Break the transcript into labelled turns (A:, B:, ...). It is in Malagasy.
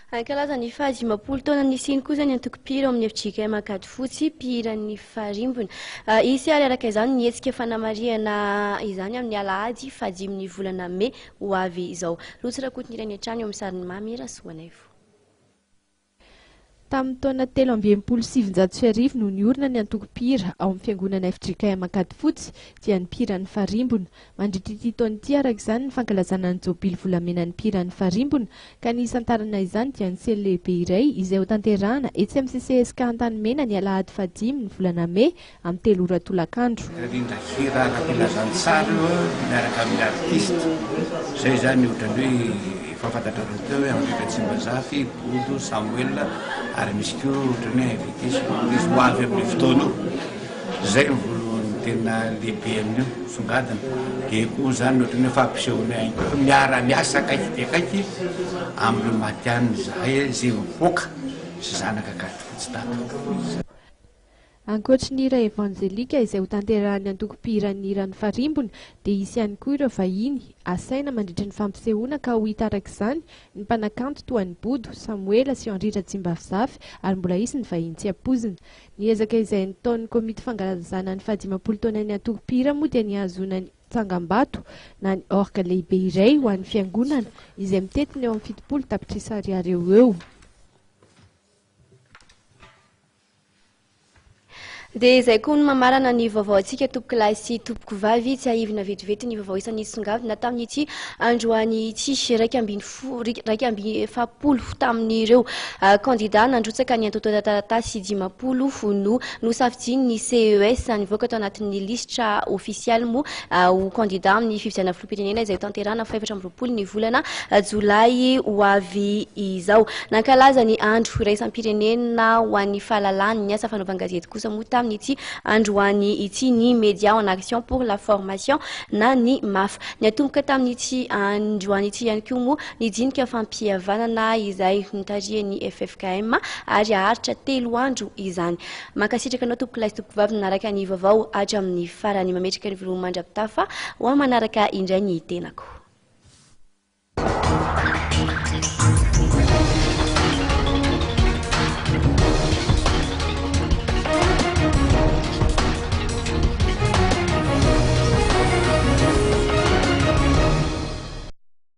A: Hankalaza ny fahadimapolo taona nisiany kosa ny antoko mpihira amin'ny FJKM Ankadifotsy Mpihiran'ny Farimbona. Hisy ary araka izany ny hetsika fanamarihana izany amin'ny alahady fahadimin'ny volana May ho avy izao. Rotsirakoty ny ireny hatrany eo amin'ny sariny mamira soanaivo.
B: Tamin'ny taona 1377 no niorina ny antoko mpihira ao amin'ny fiangonana FJKM Ankadifotsy dia ny Mpihiran'ny Farimbona. Mandritra ity taona ity araka izany ny fankalazana ny jobily volamena ny Mpihiran'ny Farimbona ka ny isantarana izany dia ny sely lehibe iray izay ho tanterahana etsy amin'ny CCSK Antanimena ny alahady fahadimy ny volana May amin'ny 3 ora tolakandro.
C: Rindra hira ampilazantsara miaraka amin'ny artiste zay zany ohatrany hoe fahafantatrareo teo hoe amin'ny Tsimbazafy, Bodo, Samuel ary misy koa ohatrany hoe invité misy ho avy amin'ny fotoana zay voalohany tena lehibe amin'io songadina dia koa zany ohatrany hoe fampisehoana miara miasa akaiky dia akaiky amin'ny matianina zay mipoaka sy zanaka Ankadifotsy tato.
B: Ankoatra ny hira evanjelika izay ho tanterahany antoko Mpihiran'ny Farimbona dia hisy ihany koa ireo vahiny asaina mandritra ny fampisehoana ka ho hita araka izany ny mpanakanto toa ny Bodo, Samuel sy Henri Tsimbazafy ary mbola hisy ny vahiny tsy ampoizina. Ny ezaka izay nataon'ny komity fankalazana ny fahadimapolo taona ny antoko mpihira moa dia niazona ny tsangambato na ny orga lehibe iray ho an'ny fiangonana izay mitetiny eo amin'ny 70 tapitrisa ariary eo.
A: Dia izay koa no mamarana ny vaovao antsika tompoko lahy sy tompoko vavy tsy ahivina vetivety ny vaovao isan'ny songadina tamin'ity androany ity raika amby efapolo tamin'ireo kandida nandrotsaka ny antoto taratasy 10 no nosafidiany ny CES nivoaka tao anatin'ny listra ofisialy moa ho kandida amin'ny fifidianana filoham-pirenena izay tanterahana 20 ny volana Jolay ho avy izao. Nankalaza ny andro iraisam-pirenena ho an'ny fahalalany ny asa fanaovan-gazety kosa moa ity androany ity ny média en action pour la formation na ny MAF. Ny atomboka tamin'ity androany ity ihany koa moa nidinika fampihavanana izay nitarihan'ny FJKM ary aharitra 3 andro izany. Mankasitraka anao tompoko lahy sy tompoko vavy nanaraka ny vaovao hatramin'ny farany mametraka ny volo mandrapitafa ho manaraka indray ny tenako.